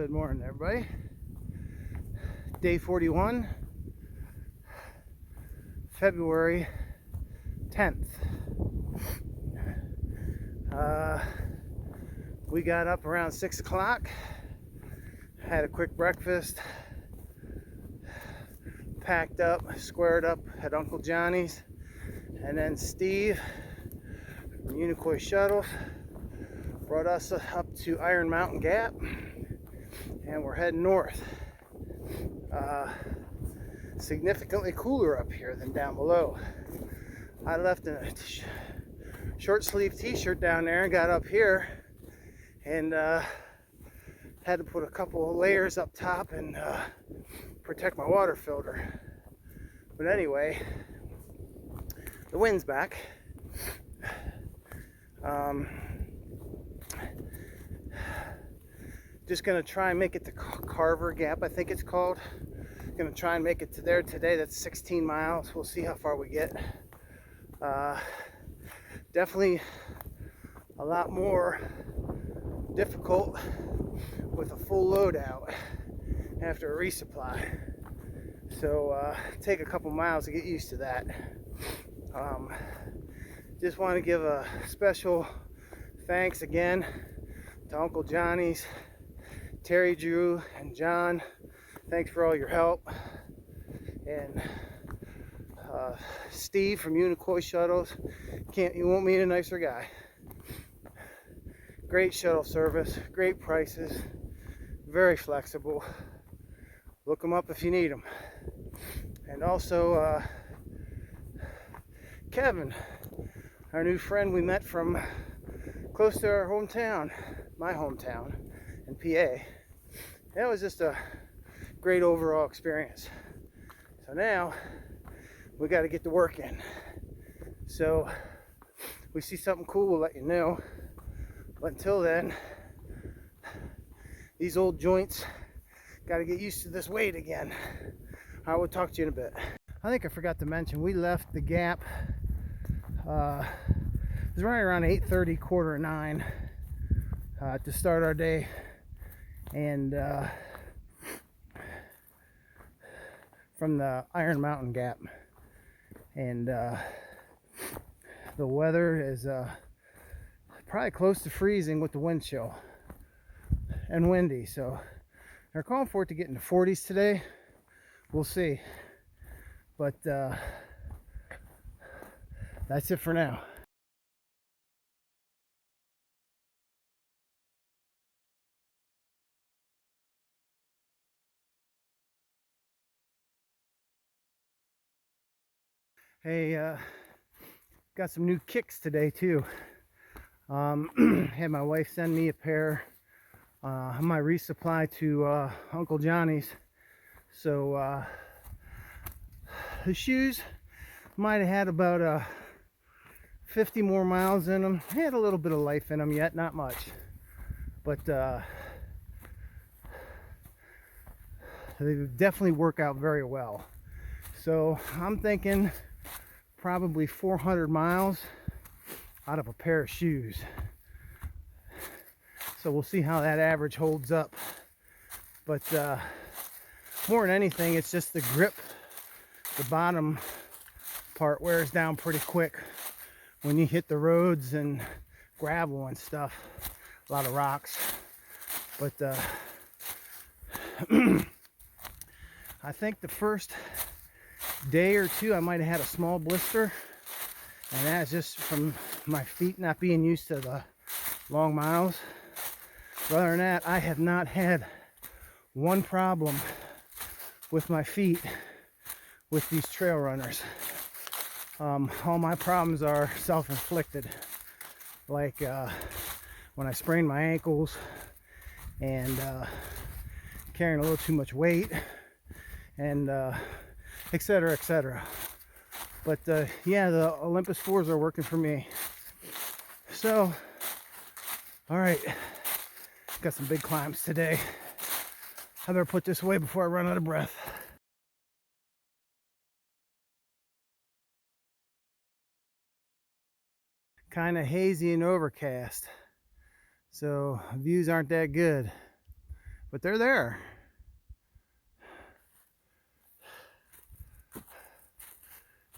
Good morning, everybody. Day 41, February 10th. We got up around 6 o'clock, had a quick breakfast, packed up, squared up at Uncle Johnny's, and then Steve from Unicoi Shuttles brought us up to Iron Mountain Gap, and we're heading north. Significantly cooler up here than down below. I left in a short sleeve t-shirt down there and got up here and had to put a couple of layers up top and protect my water filter. But anyway, the wind's back. Just gonna try and make it to Carver Gap, I think it's called. Gonna try and make it to there today. That's 16 miles. We'll see how far we get. Definitely a lot more difficult with a full load out after a resupply. So take a couple miles to get used to that. Just want to give a special thanks again to Uncle Johnny's, Terry, Drew, and John. Thanks for all your help. And Steve from Unicoi Shuttles. You won't meet a nicer guy. Great shuttle service, great prices, very flexible. Look them up if you need them. And also Kevin, our new friend we met from close to our hometown, my hometown in PA. That was just a great overall experience. So now we got to get to work in. So we see something cool, we'll let you know. But until then, these old joints got to get used to this weight again. I will talk to you in a bit. I think I forgot to mention we left the gap. It was right around 8:30, quarter of 9 to start our day, and from the Iron Mountain Gap, and the weather is probably close to freezing with the wind chill and windy, so they're calling for it to get in the 40s today. We'll see, but that's it for now. Hey, got some new kicks today too. Had my wife send me a pair on my resupply to Uncle Johnny's. So the shoes might have had about 50 more miles in them. They had a little bit of life in them yet, not much, but they definitely work out very well. So I'm thinking probably 400 miles out of a pair of shoes. So we'll see how that average holds up. But more than anything, it's just the grip. The bottom part wears down pretty quick when you hit the roads and gravel and stuff. A lot of rocks. But I think the first day or two I might have had a small blister, and that's just from my feet not being used to the long miles. But other than that, I have not had one problem with my feet with these trail runners. All my problems are self-inflicted, like when I sprained my ankles and carrying a little too much weight, and etc., etc. But yeah, the Olympus 4s are working for me. So, all right, got some big climbs today. I better put this away before I run out of breath. Kind of hazy and overcast, so views aren't that good. but they're there.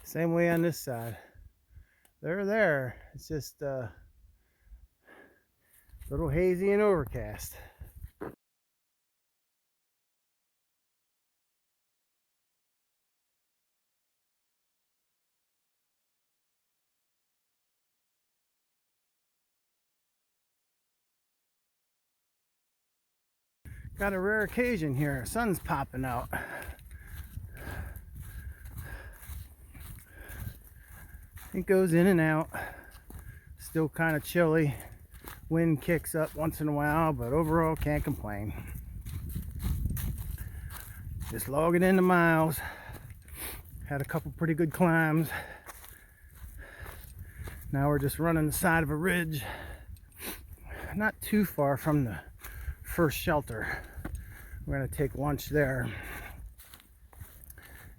Same way on this side. They're there. It's just a little hazy and overcast. Got a rare occasion here. Sun's popping out. It goes in and out. Still kind of chilly. Wind kicks up once in a while, but overall can't complain. Just logging in the miles. Had a couple pretty good climbs. Now we're just running the side of a ridge. Not too far from the first shelter. We're going to take lunch there.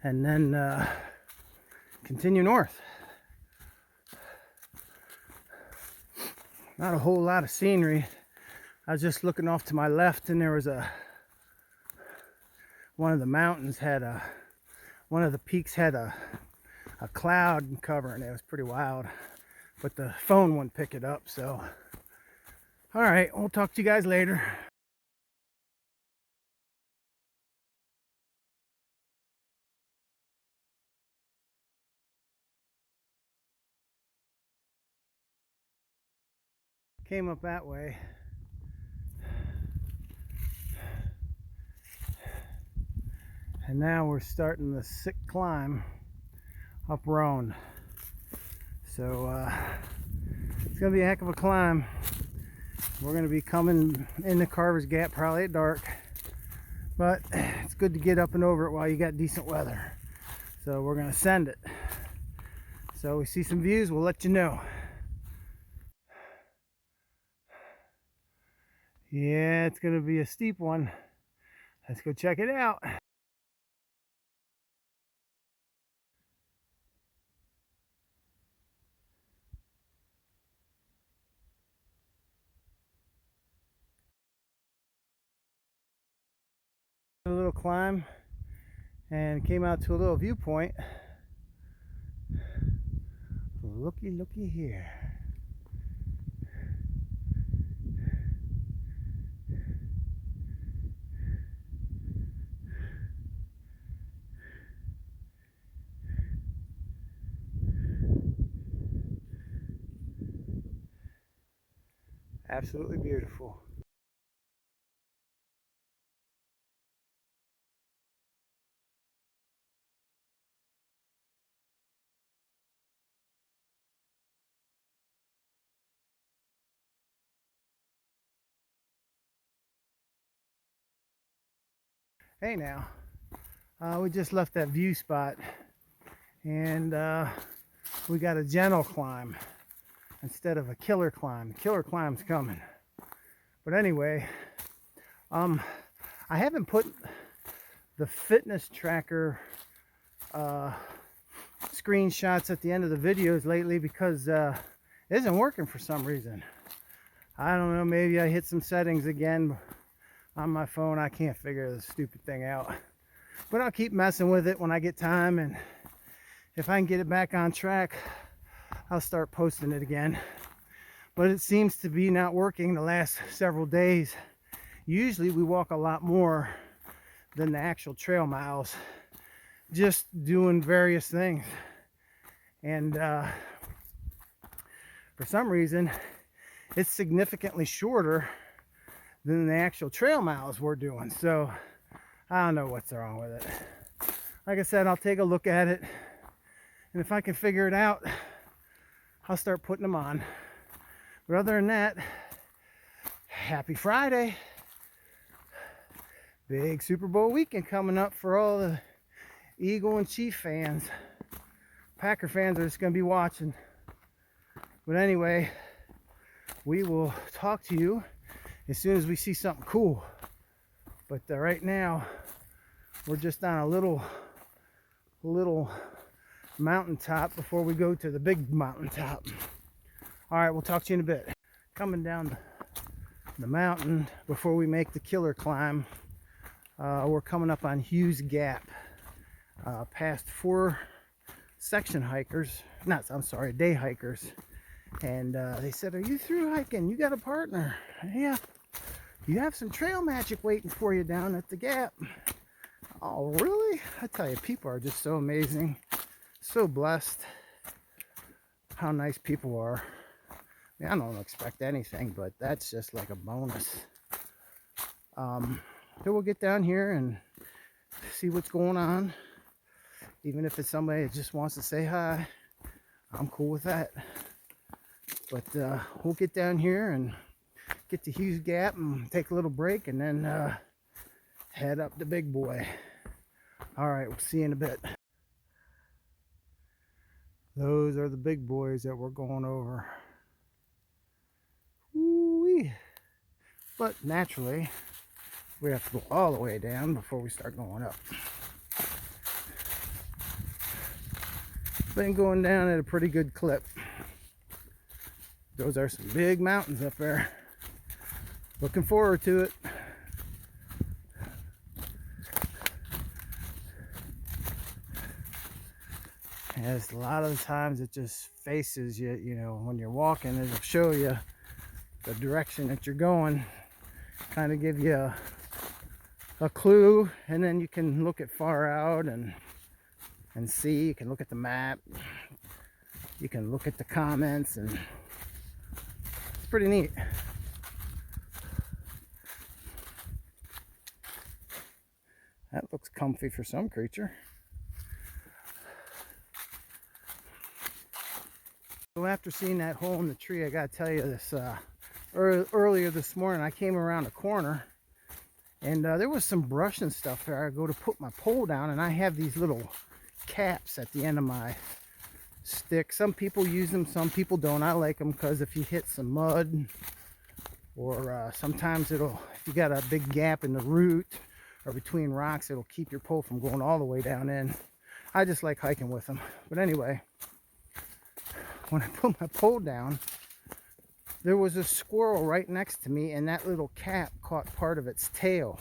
And then continue north. Not a whole lot of scenery. I was just looking off to my left, and there was one of the mountains had one of the peaks had a cloud cover, and it was pretty wild. But the phone wouldn't pick it up, so. All right, we'll talk to you guys later. Came up that way. And now we're starting the sick climb up Roan. So it's gonna be a heck of a climb. We're gonna be coming into Carver's Gap probably at dark, but it's good to get up and over it while you got decent weather. So we're gonna send it. So we see some views, we'll let you know. Yeah, it's gonna be a steep one. Let's go check it out. A little climb and came out to a little viewpoint. Looky here. Absolutely beautiful. Hey now, we just left that view spot, and we got a gentle climb instead of a killer climb. The killer climb's coming. But anyway, I haven't put the fitness tracker screenshots at the end of the videos lately because it isn't working for some reason. I don't know, maybe I hit some settings again on my phone. I can't figure the stupid thing out, but I'll keep messing with it when I get time, and if I can get it back on track, I'll start posting it again. But it seems to be not working the last several days. Usually we walk a lot more than the actual trail miles, just doing various things, and for some reason it's significantly shorter than the actual trail miles we're doing. So I don't know what's wrong with it. Like I said, I'll take a look at it, and if I can figure it out, I'll start putting them on. But other than that, happy Friday. Big Super Bowl weekend coming up for all the Eagle and Chief fans. Packer fans are just going to be watching. But anyway, we will talk to you as soon as we see something cool. But right now, we're just on a little mountaintop before we go to the big mountaintop. All right, we'll talk to you in a bit. Coming down the the mountain before we make the killer climb. We're coming up on Hughes Gap, past 4 section hikers, day hikers, and they said, "Are you through hiking? You got a partner?" "Yeah." "You have some trail magic waiting for you down at the gap." "Oh, really?" I tell you, people are just so amazing, so blessed. How nice people are. I mean, I don't expect anything, but that's just like a bonus. So we'll get down here and see what's going on. Even if it's somebody that just wants to say hi, I'm cool with that. But we'll get down here and get to Hughes Gap and take a little break, and then head up the big boy. All right, we'll see you in a bit. Those are the big boys that we're going over. Woo-wee. But naturally, we have to go all the way down before we start going up. Been going down at a pretty good clip. Those are some big mountains up there. Looking forward to it. As a lot of the times it just faces you, you know, when you're walking, it'll show you the direction that you're going, kind of give you a clue, and then you can look at far out and see. You can look at the map, you can look at the comments, and it's pretty neat. That looks comfy for some creature. So after seeing that hole in the tree, I gotta tell you this, earlier this morning I came around a corner and there was some brush and stuff there. I go to put my pole down and I have these little caps at the end of my stick. Some people use them, some people don't. I like them because if you hit some mud, or sometimes if you got a big gap in the root or between rocks, it'll keep your pole from going all the way down in. I just like hiking with them. But anyway, when I put my pole down, there was a squirrel right next to me, and that little cap caught part of its tail.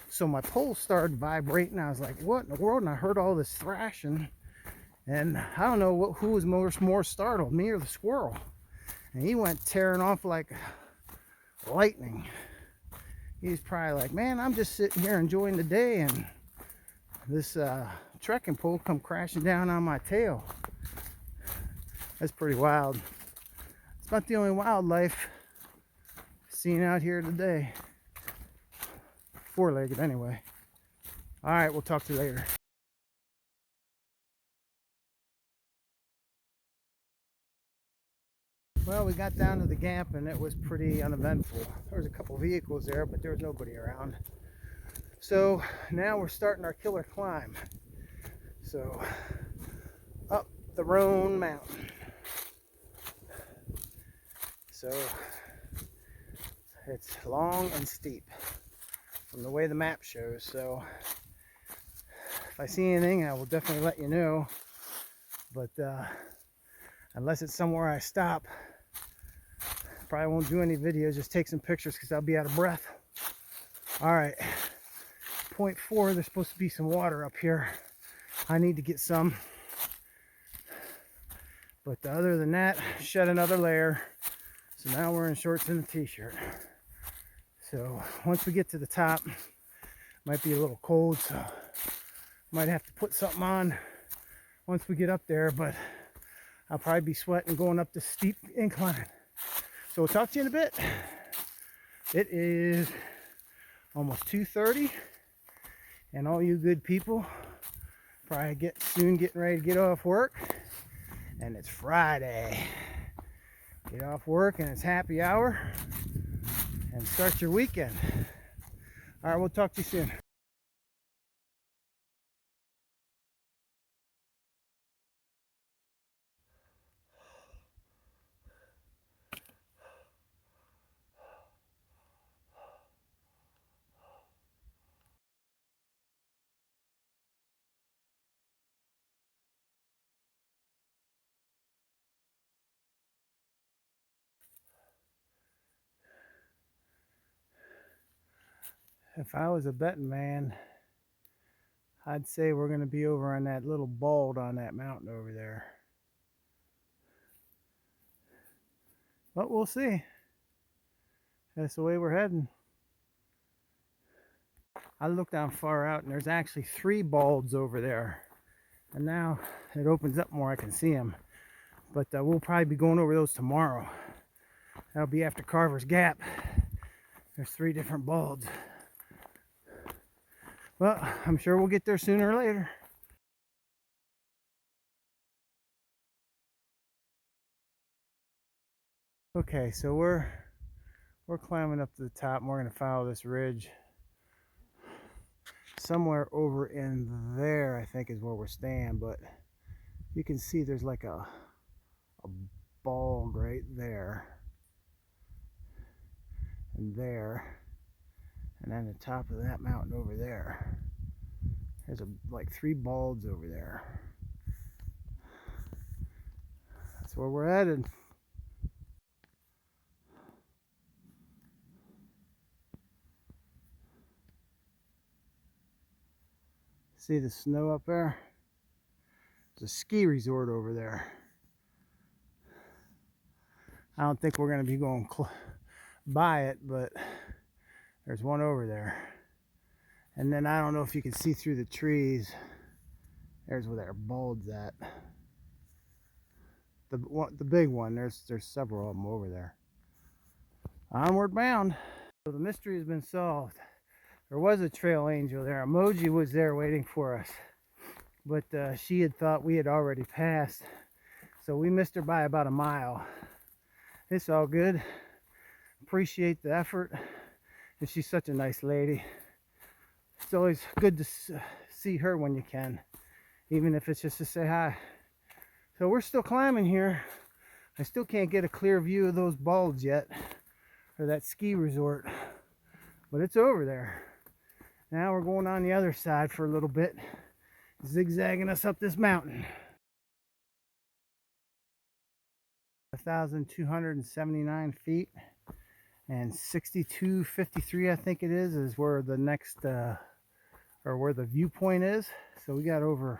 So my pole started vibrating. I was like, what in the world? And I heard all this thrashing, and I don't know who was more startled, me or the squirrel. And he went tearing off like lightning. He's probably like, man, I'm just sitting here enjoying the day, and this trekking pole come crashing down on my tail. That's pretty wild. It's not the only wildlife seen out here today. 4-legged anyway. All right, we'll talk to you later. Well, we got down to the gap and it was pretty uneventful. There was a couple vehicles there, but there was nobody around. So now we're starting our killer climb. So up the Roan Mountain. So it's long and steep from the way the map shows. So if I see anything, I will definitely let you know. But unless it's somewhere I stop, probably won't do any videos, just take some pictures because I'll be out of breath. All right, point 4, there's supposed to be some water up here. I need to get some. But other than that, shed another layer. So now we're in shorts and a t-shirt. So once we get to the top, might be a little cold, so might have to put something on once we get up there, but I'll probably be sweating going up this steep incline. So we'll talk to you in a bit. It is almost 2:30, and all you good people probably getting ready to get off work, and it's Friday. Get off work and it's happy hour, and start your weekend. All right, we'll talk to you soon. If I was a betting man, I'd say we're going to be over on that little bald on that mountain over there. But we'll see. That's the way we're heading. I looked down far out and there's actually 3 balds over there. And now it opens up more, I can see them. But we'll probably be going over those tomorrow. That'll be after Carver's Gap. There's 3 different balds. Well, I'm sure we'll get there sooner or later. Okay, so we're climbing up to the top and we're going to follow this ridge. Somewhere over in there, I think, is where we're staying, but you can see there's like a bald right there and there, and then the top of that mountain over there. There's like 3 balds over there. That's where we're headed. See the snow up there? There's a ski resort over there. I don't think we're going to be going by it, but there's one over there. And then I don't know if you can see through the trees. There's where their bald's at. The big one. There's several of them over there. Onward bound. So the mystery has been solved. There was a trail angel there. Emoji was there waiting for us, but she had thought we had already passed, so we missed her by about a mile. It's all good. Appreciate the effort, and she's such a nice lady. It's always good to see her when you can, even if it's just to say hi. So we're still climbing here. I still can't get a clear view of those balds yet, or that ski resort, but it's over there. Now we're going on the other side for a little bit, zigzagging us up this mountain. 1,279 feet, and 6253, I think it is where the next, or where the viewpoint is. So we got over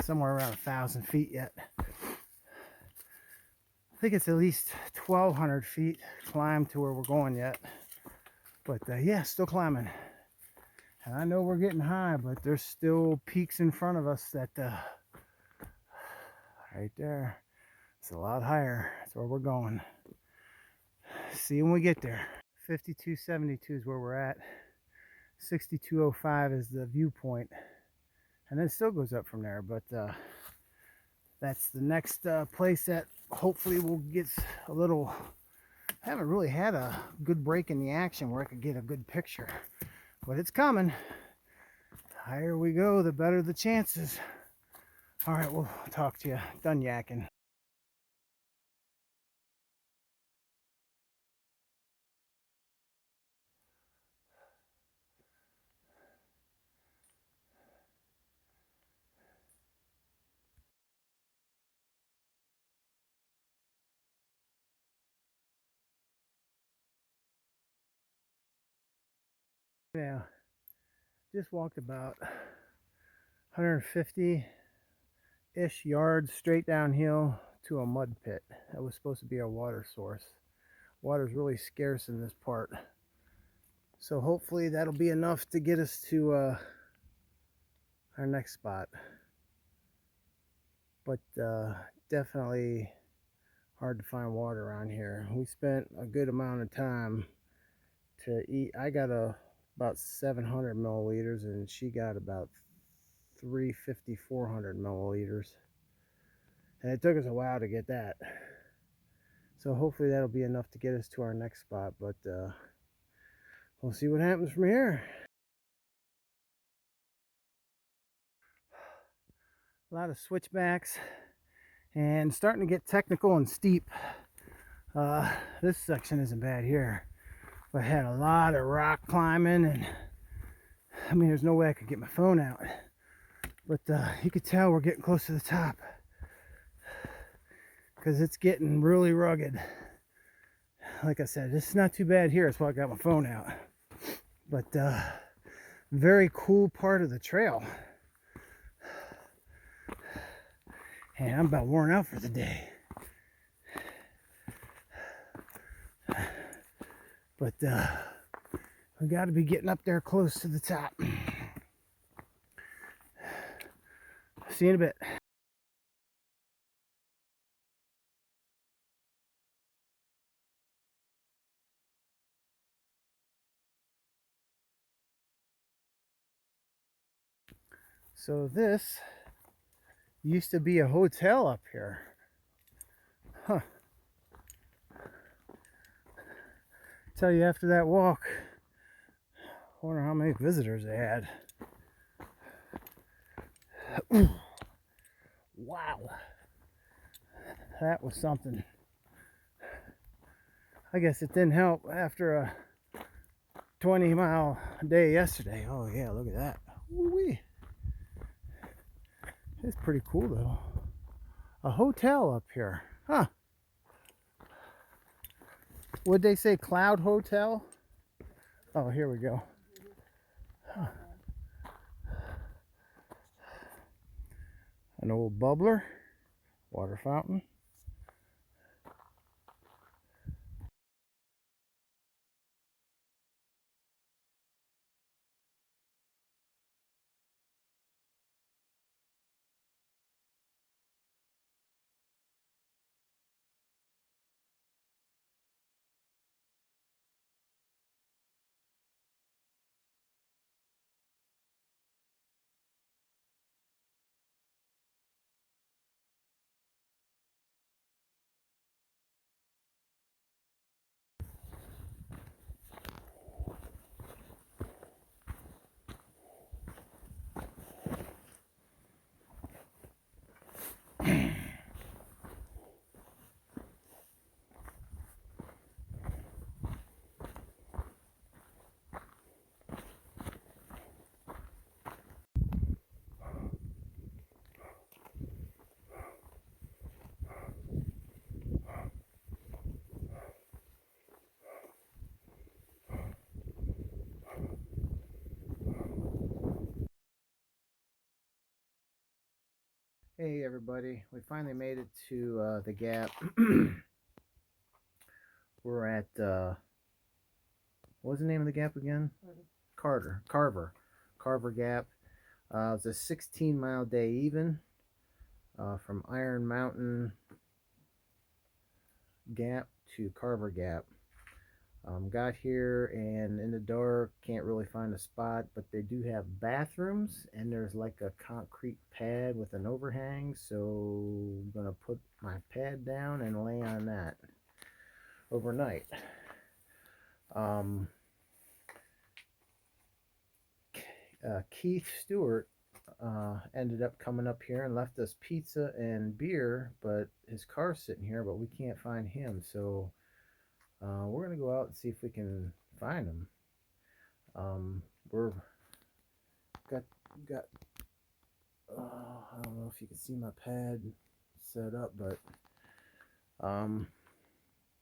somewhere around 1,000 feet yet. I think it's at least 1,200 feet climb to where we're going yet. But yeah, still climbing. And I know we're getting high, but there's still peaks in front of us that, right there, it's a lot higher. That's where we're going. See you when we get there. 5272 is where we're at. 6205 is the viewpoint. And then it still goes up from there, but that's the next place that hopefully will get a little. I haven't really had a good break in the action where I could get a good picture, but it's coming. The higher we go, the better the chances. All right, we'll talk to you. Done yakking. Yeah, just walked about 150-ish yards straight downhill to a mud pit. That was supposed to be our water source. Water's really scarce in this part. So hopefully that'll be enough to get us to our next spot. But definitely hard to find water around here. We spent a good amount of time to eat. I got about 700 milliliters and she got about 350, 400 milliliters. And it took us a while to get that. So hopefully that'll be enough to get us to our next spot, but we'll see what happens from here. A lot of switchbacks and starting to get technical and steep. This section isn't bad here, but I had a lot of rock climbing, and I mean there's no way I could get my phone out, but you could tell we're getting close to the top because it's getting really rugged. Like I said, it's not too bad here. That's why I got my phone out. But very cool part of the trail. And I'm about worn out for the day. But we got to be getting up there close to the top. See you in a bit. So this used to be a hotel up here. Huh. Tell you, after that walk, I wonder how many visitors they had. Wow. That was something. I guess it didn't help after a 20-mile day yesterday. Oh yeah, look at that. Woo-wee. It's pretty cool though. A hotel up here. Huh. Would they say Cloud Hotel? Oh, here we go. Huh. An old bubbler. Water fountain. Hey everybody, we finally made it to the gap. We're at what was the name of the gap again? Carver Gap. It's a 16-mile day even from Iron Mountain Gap to Carver Gap. Got here and in the dark, can't really find a spot, but they do have bathrooms and there's like a concrete pad with an overhang, so I'm gonna put my pad down and lay on that overnight. Keith Stewart ended up coming up here and left us pizza and beer, but his car's sitting here, but we can't find him, so we're gonna go out and see if we can find him. We're got I don't know if you can see my pad set up, but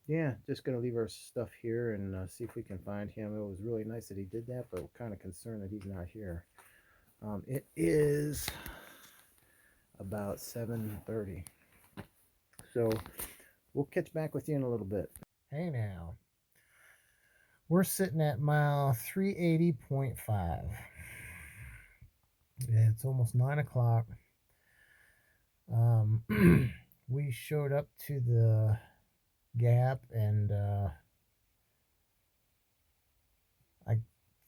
yeah, just gonna leave our stuff here and see if we can find him. It was really nice that he did that, but we're kind of concerned that he's not here. It is about 7:30, so we'll catch back with you in a little bit. Hey now, we're sitting at mile 380.5. Yeah, it's almost 9 o'clock. We showed up to the gap and I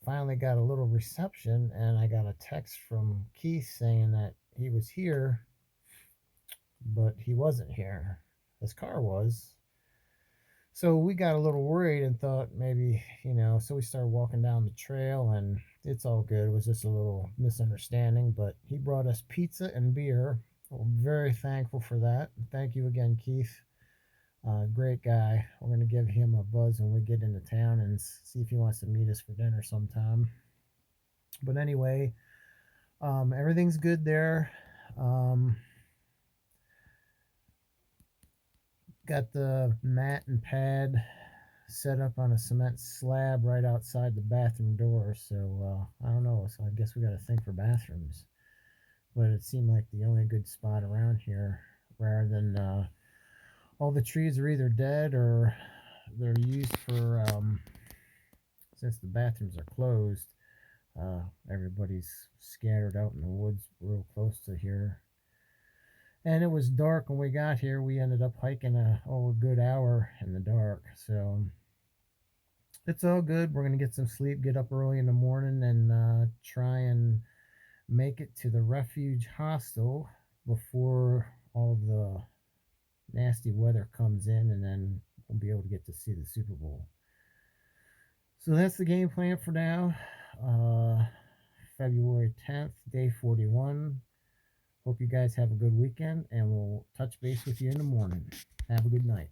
finally got a little reception, and I got a text from Keith saying that he was here, but he wasn't here. His car was. So we got a little worried and thought maybe, so we started walking down the trail, and it's all good. It was just a little misunderstanding, but he brought us pizza and beer. We're very thankful for that. Thank you again, Keith. Great guy. We're going to give him a buzz when we get into town and see if he wants to meet us for dinner sometime. But anyway, everything's good there. Got the mat and pad set up on a cement slab right outside the bathroom door. So I don't know. So I guess we got to think for bathrooms. But it seemed like the only good spot around here, rather than all the trees are either dead or they're used for since the bathrooms are closed. Everybody's scattered out in the woods real close to here. And it was dark when we got here. We ended up hiking a good hour in the dark. So it's all good. We're going to get some sleep, get up early in the morning, and try and make it to the refuge hostel before all the nasty weather comes in, and then we'll be able to get to see the Super Bowl. So that's the game plan for now. Uh, February 10th, day 41. Hope you guys have a good weekend, and we'll touch base with you in the morning. Have a good night.